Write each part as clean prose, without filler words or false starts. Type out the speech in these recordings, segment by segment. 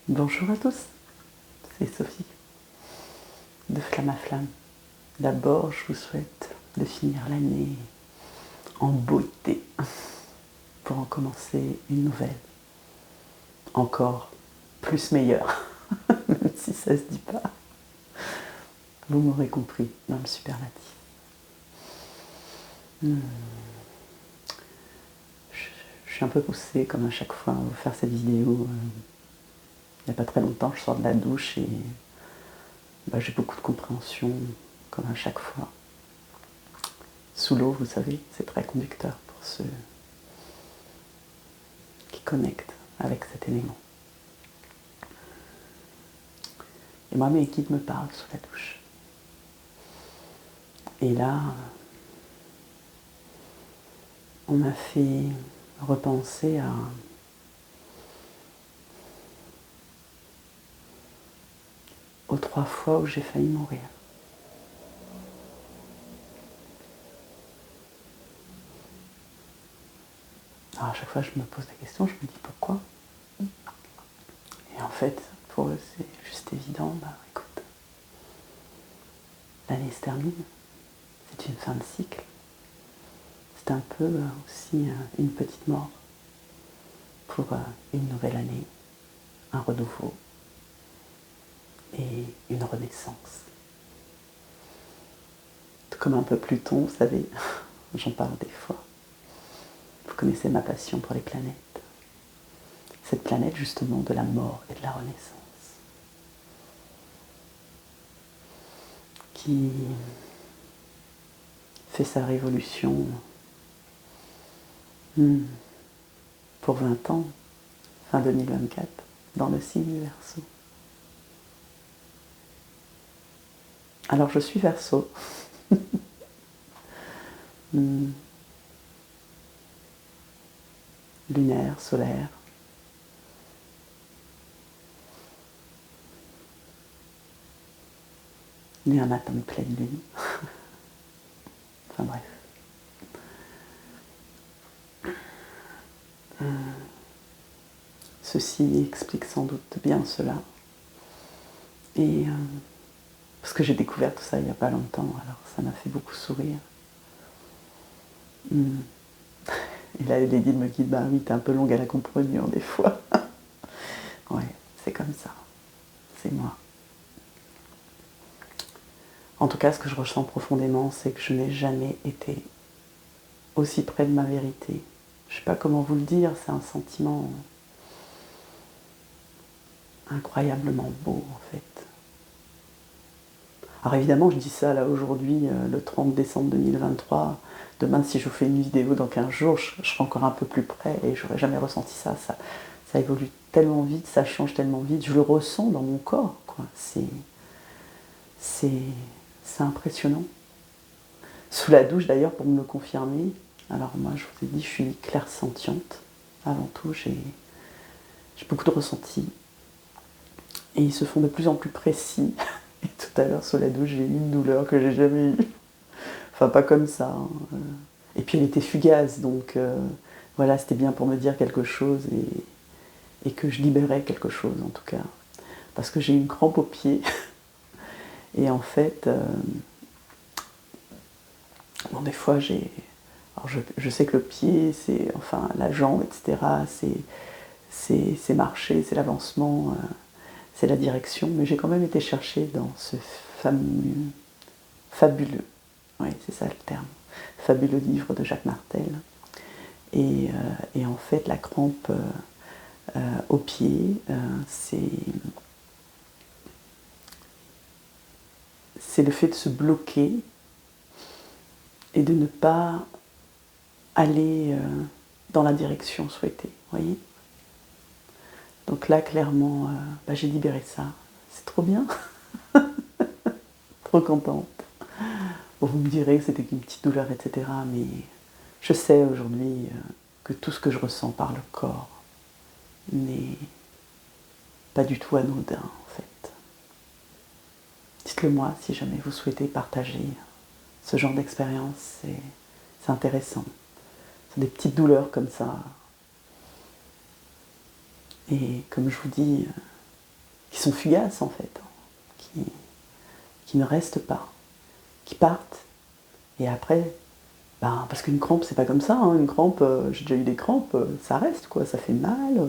Bonjour à tous, c'est Sophie de Flamme à Flamme. D'abord, je vous souhaite de finir l'année en beauté pour en commencer une nouvelle, encore plus meilleure, même si ça se dit pas. Vous m'aurez compris dans le superlatif. Je suis un peu poussée, comme à chaque fois, à vous faire cette vidéo. Il n'y a pas très longtemps, je sors de la douche et j'ai beaucoup de compréhension, comme à chaque fois. Sous l'eau, vous savez, c'est très conducteur pour ceux qui connectent avec cet élément. Et moi, mes guides me parlent sous la douche. Et là, on m'a fait repenser aux 3 fois où j'ai failli mourir. Alors à chaque fois, je me pose la question, je me dis pourquoi. Et en fait, pour eux, c'est juste évident. Écoute, l'année se termine, c'est une fin de cycle. C'est un peu aussi une petite mort pour une nouvelle année, un renouveau et une renaissance. Tout comme un peu Pluton, vous savez, j'en parle des fois. Vous connaissez ma passion pour les planètes. Cette planète justement de la mort et de la renaissance. Qui fait sa révolution pour 20 ans, fin 2024, dans le signe du Verseau. Alors je suis Verseau. Lunaire, solaire. Né un matin de pleine lune. Enfin bref. Ceci explique sans doute bien cela. Et parce que j'ai découvert tout ça il n'y a pas longtemps, alors ça m'a fait beaucoup sourire. Et là, les guides me disent, bah oui, t'es un peu longue à la communion des fois. Ouais, c'est comme ça. C'est moi. En tout cas, ce que je ressens profondément, c'est que je n'ai jamais été aussi près de ma vérité. Je ne sais pas comment vous le dire, c'est un sentiment incroyablement beau, en fait. Alors évidemment, je dis ça là aujourd'hui, le 30 décembre 2023. Demain, si je vous fais une vidéo dans 15 jours, je serai encore un peu plus près et je n'aurais jamais ressenti ça. Ça évolue tellement vite, ça change tellement vite. Je le ressens dans mon corps, quoi. C'est impressionnant. Sous la douche d'ailleurs, pour me le confirmer, alors moi je vous ai dit, je suis clairsentiente. Avant tout, j'ai beaucoup de ressentis. Et ils se font de plus en plus précis. Et tout à l'heure, sous la douche, j'ai eu une douleur que j'ai jamais eue. Enfin, pas comme ça. Et puis elle était fugace, donc voilà, c'était bien pour me dire quelque chose et que je libérais quelque chose en tout cas. Parce que j'ai une crampe au pied. Et en fait, bon, des fois j'ai... Alors je sais que le pied, c'est... Enfin, la jambe, etc., c'est marcher, c'est l'avancement, c'est la direction. Mais j'ai quand même été chercher dans ce fabuleux, oui, c'est ça le terme, fabuleux livre de Jacques Martel. Et en fait, la crampe au pied, c'est le fait de se bloquer et de ne pas aller dans la direction souhaitée, voyez. Donc là, clairement, j'ai libéré ça. C'est trop bien. Trop contente. Bon, vous me direz que c'était une petite douleur, etc. Mais je sais aujourd'hui que tout ce que je ressens par le corps n'est pas du tout anodin, en fait. Dites-le moi si jamais vous souhaitez partager ce genre d'expérience, c'est intéressant. C'est des petites douleurs comme ça. Et comme je vous dis, qui sont fugaces en fait, qui ne restent pas, qui partent. Et après, parce qu'une crampe, c'est pas comme ça, hein. Une crampe, j'ai déjà eu des crampes, ça reste quoi, ça fait mal.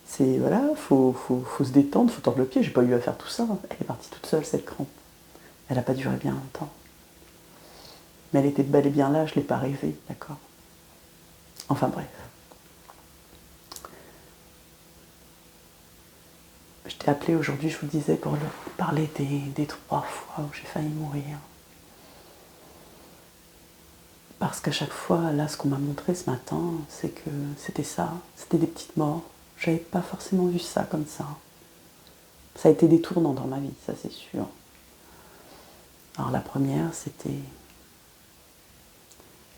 C'est voilà, faut se détendre, faut tordre le pied. J'ai pas eu à faire tout ça. Elle est partie toute seule cette crampe. Elle a pas duré bien longtemps. Mais elle était bel et bien là, je l'ai pas rêvé, d'accord. Enfin bref. Je t'ai appelé aujourd'hui, je vous disais, pour parler des 3 fois où j'ai failli mourir. Parce qu'à chaque fois, là, ce qu'on m'a montré ce matin, c'est que c'était ça, c'était des petites morts. J'avais pas forcément vu ça comme ça. Ça a été des tournants dans ma vie, ça c'est sûr. Alors la première, c'était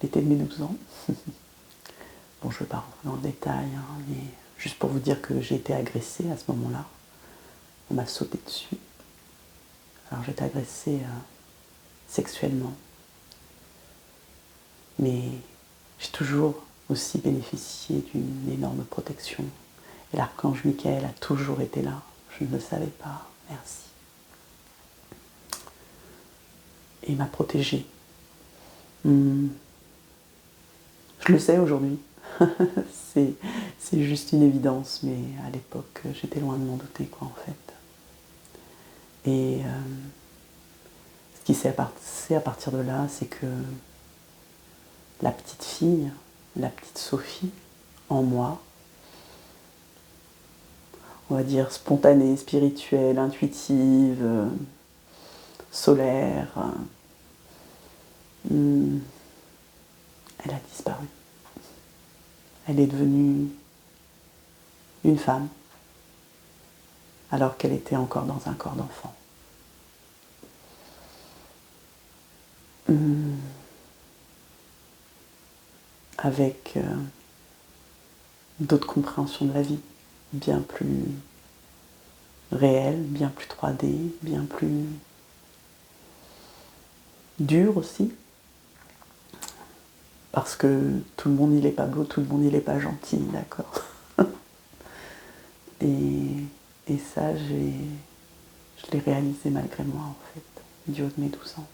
l'été de mes 12 ans. Bon, je ne vais pas rentrer dans le détail, hein, mais juste pour vous dire que j'ai été agressée à ce moment-là. On m'a sauté dessus. Alors j'ai été agressée sexuellement. Mais j'ai toujours aussi bénéficié d'une énorme protection. Et l'archange Michael a toujours été là. Je ne le savais pas. Merci. Et il m'a protégée. Je le sais aujourd'hui. c'est juste une évidence, mais à l'époque, j'étais loin de m'en douter, quoi, en fait. Et ce qui s'est passé à partir de là, c'est que la petite fille, la petite Sophie, en moi, on va dire spontanée, spirituelle, intuitive, solaire, elle a disparu. Elle est devenue une femme, alors qu'elle était encore dans un corps d'enfant. Avec d'autres compréhensions de la vie, bien plus réelles, bien plus 3D, bien plus dures aussi. Parce que tout le monde il est pas beau, tout le monde il est pas gentil, d'accord. Et ça, je l'ai réalisé malgré moi, en fait, du haut de mes 12 ans.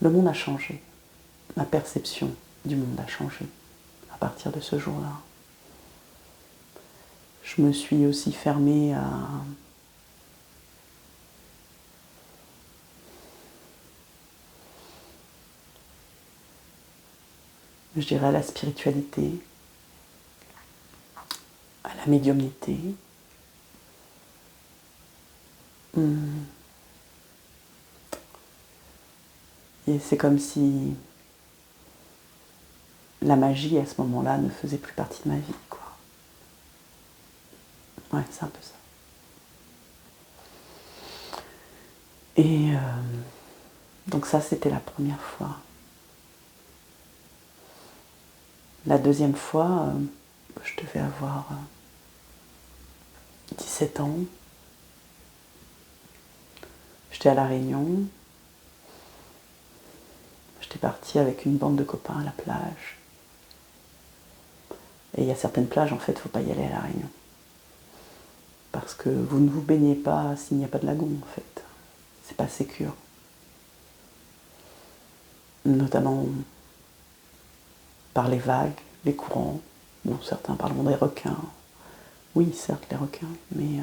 Le monde a changé. Ma perception du monde a changé à partir de ce jour-là. Je me suis aussi fermée à je dirais à la spiritualité, à la médiumnité. Et c'est comme si la magie à ce moment-là ne faisait plus partie de ma vie, quoi. Ouais, c'est un peu ça. Et donc ça, c'était la première fois. La deuxième fois, je devais avoir 17 ans. J'étais à La Réunion. J'étais partie avec une bande de copains à la plage. Et il y a certaines plages, en fait, il ne faut pas y aller à La Réunion. Parce que vous ne vous baignez pas s'il n'y a pas de lagon, en fait. C'est pas sécure. Notamment par les vagues, les courants. Bon, certains parleront des requins. Oui, certes, les requins, mais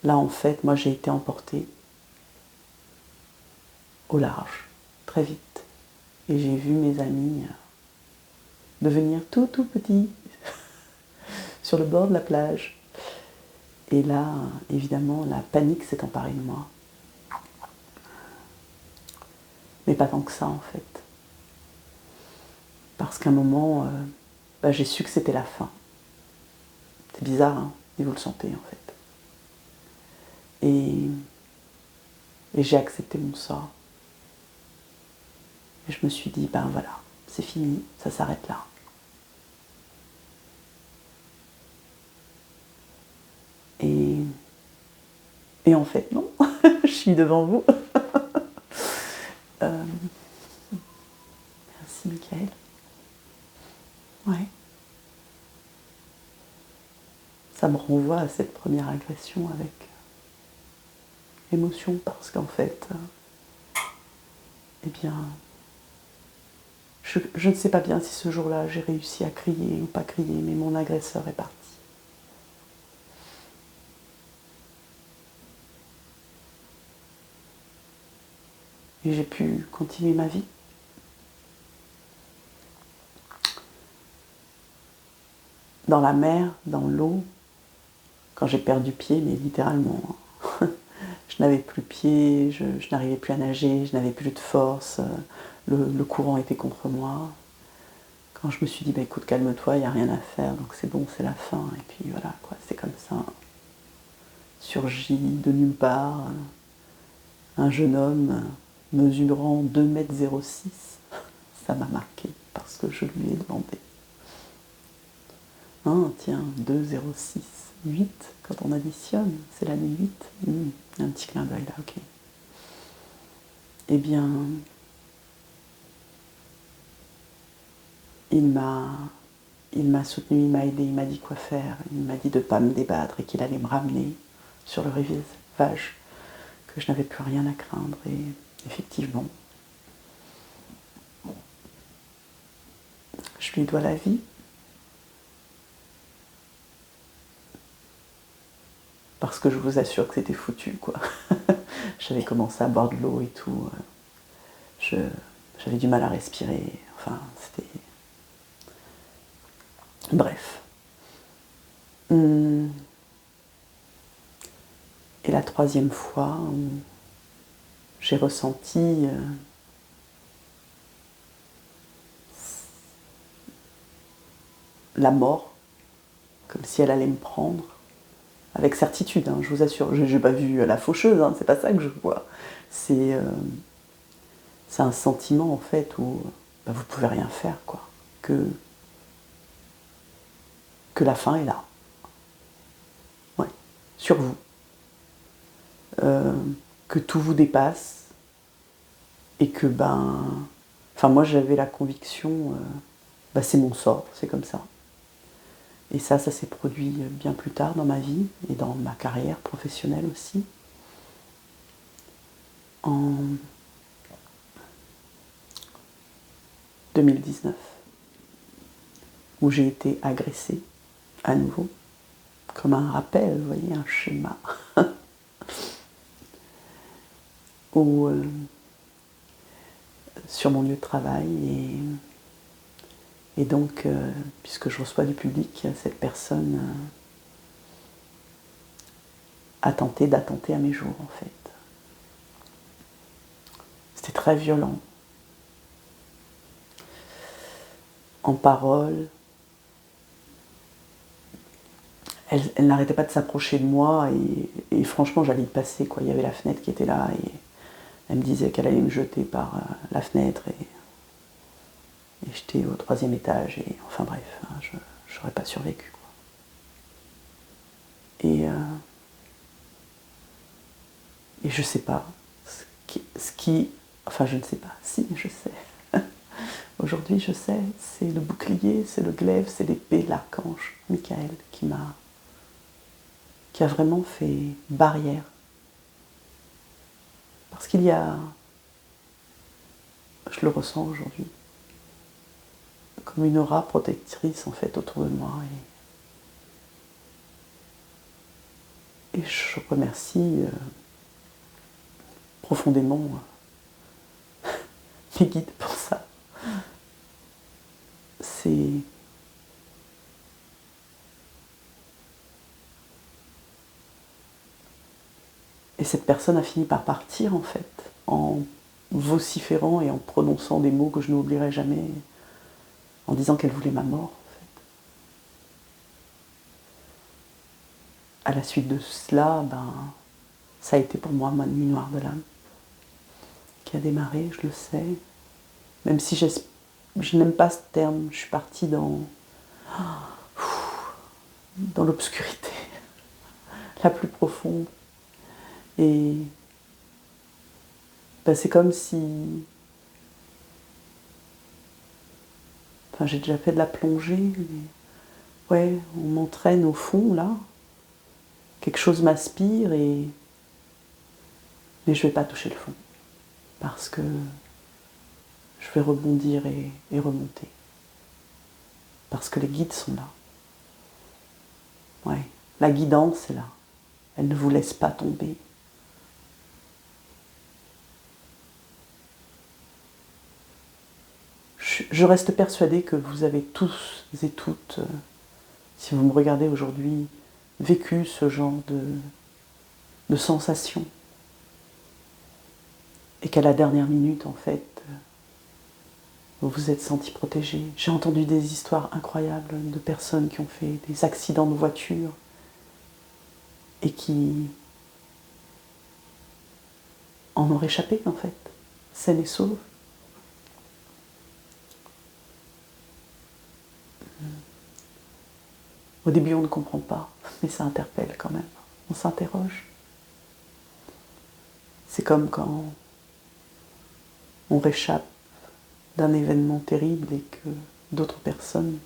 là, en fait, moi, j'ai été emportée au large, très vite. Et j'ai vu mes amis devenir tout petits sur le bord de la plage. Et là, évidemment, la panique s'est emparée de moi. Mais pas tant que ça, en fait. Parce qu'à un moment, j'ai su que c'était la fin. C'est bizarre, hein, et vous le sentez, en fait. Et j'ai accepté mon sort. Et je me suis dit, ben voilà, c'est fini, ça s'arrête là. Et en fait, non, je suis devant vous. Merci, Michael. Ouais. ça me renvoie à cette première agression avec émotion, parce qu'en fait, eh bien, je ne sais pas bien si ce jour-là j'ai réussi à crier ou pas crier, mais mon agresseur est parti. Et j'ai pu continuer ma vie. Dans la mer, dans l'eau, quand j'ai perdu pied, mais littéralement. Je n'avais plus pied, je n'arrivais plus à nager, je n'avais plus de force, le courant était contre moi. Quand je me suis dit, bah, écoute, calme-toi, il n'y a rien à faire, donc c'est bon, c'est la fin. Et puis voilà, quoi, c'est comme ça. Surgit de nulle part un jeune homme mesurant 2,06 m. Ça m'a marqué parce que je lui ai demandé. Ah, tiens, 2,06, 8, quand on additionne, c'est l'année 8. Un petit clin d'œil là, ok. Eh bien, il m'a soutenu, il m'a aidé, il m'a dit quoi faire, il m'a dit de ne pas me débattre et qu'il allait me ramener sur le rivage, que je n'avais plus rien à craindre. Et effectivement, je lui dois la vie. Parce que je vous assure que c'était foutu, quoi. J'avais commencé à boire de l'eau et tout. J'avais du mal à respirer. Enfin, c'était... Bref. Et la troisième fois, j'ai ressenti la mort, comme si elle allait me prendre, avec certitude, hein, je vous assure. Je n'ai pas vu la faucheuse, hein, c'est pas ça que je vois. C'est un sentiment, en fait, où bah, vous pouvez rien faire, quoi. Que la fin est là. Ouais, sur vous. Que tout vous dépasse et que enfin moi j'avais la conviction c'est mon sort, c'est comme ça. Et ça s'est produit bien plus tard dans ma vie et dans ma carrière professionnelle aussi. En 2019, où j'ai été agressée à nouveau, comme un rappel, vous voyez, un schéma. Où, sur mon lieu de travail, et donc, puisque je reçois du public, cette personne a tenté d'attenter à mes jours, en fait. C'était très violent. En parole, elle n'arrêtait pas de s'approcher de moi et franchement j'allais y passer, quoi. Il y avait la fenêtre qui était là et elle me disait qu'elle allait me jeter par la fenêtre et j'étais au 3e étage et enfin bref, hein, je n'aurais pas survécu, quoi. Et je sais pas enfin je ne sais pas, si je sais. Aujourd'hui je sais, c'est le bouclier, c'est le glaive, c'est l'épée, l'archange Michael qui a vraiment fait barrière. Parce qu'il y a, je le ressens aujourd'hui, comme une aura protectrice en fait autour de moi. Et je remercie profondément mes guides pour ça. Et cette personne a fini par partir en fait, en vociférant et en prononçant des mots que je n'oublierai jamais, en disant qu'elle voulait ma mort. À la suite de cela, ça a été pour moi ma nuit noire de l'âme qui a démarré, je le sais. Même si je n'aime pas ce terme, je suis partie dans l'obscurité la plus profonde. Et c'est comme si... Enfin, j'ai déjà fait de la plongée, mais ouais, on m'entraîne au fond, là. Quelque chose m'aspire mais je ne vais pas toucher le fond. Parce que je vais rebondir et remonter. Parce que les guides sont là. Ouais, la guidance est là. Elle ne vous laisse pas tomber. Je reste persuadée que vous avez tous et toutes, si vous me regardez aujourd'hui, vécu ce genre de sensation. Et qu'à la dernière minute, en fait, vous vous êtes senti protégé. J'ai entendu des histoires incroyables de personnes qui ont fait des accidents de voiture et qui en ont réchappé, en fait, saines et sauves. Au début, on ne comprend pas, mais ça interpelle quand même. On s'interroge. C'est comme quand on réchappe d'un événement terrible et que d'autres personnes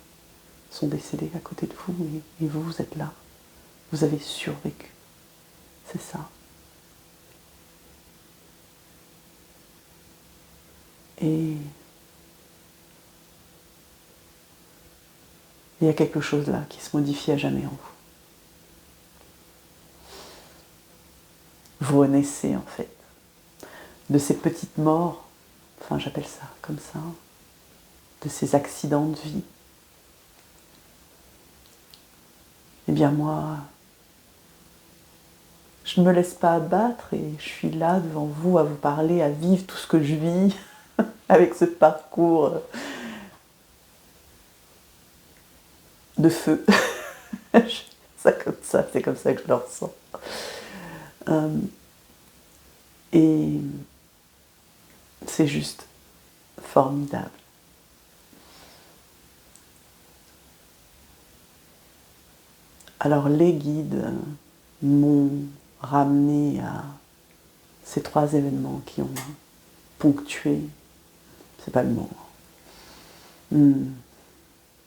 sont décédées à côté de vous et vous, vous êtes là. Vous avez survécu. C'est ça. Et il y a quelque chose là qui se modifie à jamais en vous. Vous renaissez en fait de ces petites morts, enfin j'appelle ça comme ça, de ces accidents de vie. Eh bien moi, je ne me laisse pas abattre et je suis là devant vous à vous parler, à vivre tout ce que je vis avec ce parcours de feu. C'est comme ça que je le ressens. Et c'est juste formidable. Alors les guides m'ont ramené à ces 3 événements qui ont ponctué, c'est pas le mot,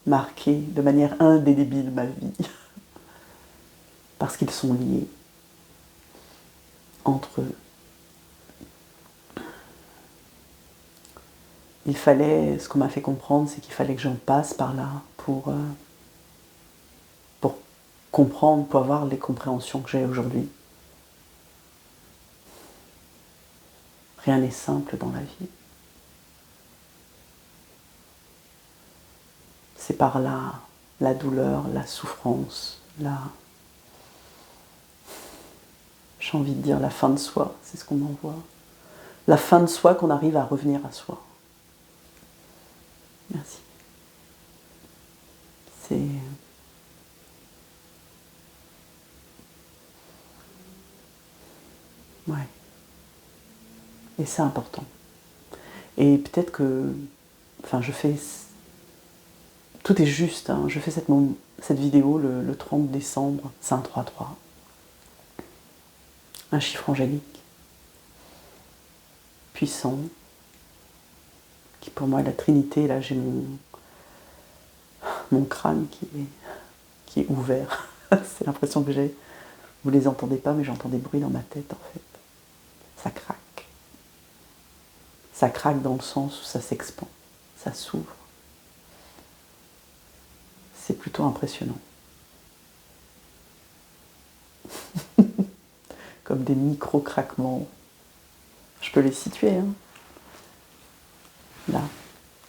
marqué de manière indélébile ma vie, parce qu'ils sont liés entre eux. Ce qu'on m'a fait comprendre, c'est qu'il fallait que j'en passe par là pour comprendre, pour avoir les compréhensions que j'ai aujourd'hui. Rien n'est simple dans la vie. C'est par là la douleur, la souffrance, j'ai envie de dire la fin de soi, c'est ce qu'on envoie. La fin de soi qu'on arrive à revenir à soi. Merci. C'est... Ouais. Et c'est important. Et peut-être que... Enfin, je fais... Tout est juste, hein. Je fais cette vidéo le 30 décembre, c'est un 3-3. Un chiffre angélique. Puissant. Qui pour moi est la Trinité. Là, j'ai mon crâne qui est ouvert. C'est l'impression que j'ai. Vous les entendez pas, mais j'entends des bruits dans ma tête, en fait. Ça craque. Ça craque dans le sens où ça s'expand, ça s'ouvre. C'est plutôt impressionnant. Comme des micro-craquements. Je peux les situer, hein. Là.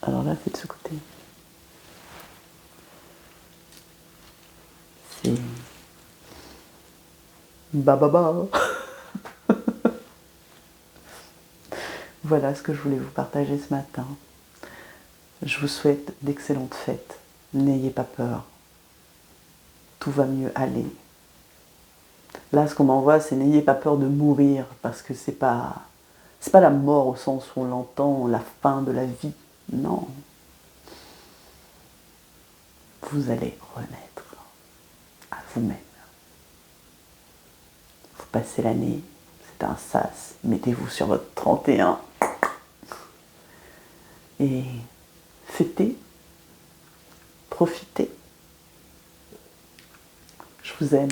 Alors là, c'est de ce côté. C'est... Ba. Voilà ce que je voulais vous partager ce matin. Je vous souhaite d'excellentes fêtes. N'ayez pas peur. Tout va mieux aller. Là, ce qu'on m'envoie, c'est n'ayez pas peur de mourir, parce que c'est pas la mort au sens où on l'entend, la fin de la vie. Non. Vous allez renaître à vous-même. Vous passez l'année, c'est un sas, mettez-vous sur votre 31 et fêtez, profitez. vous aime.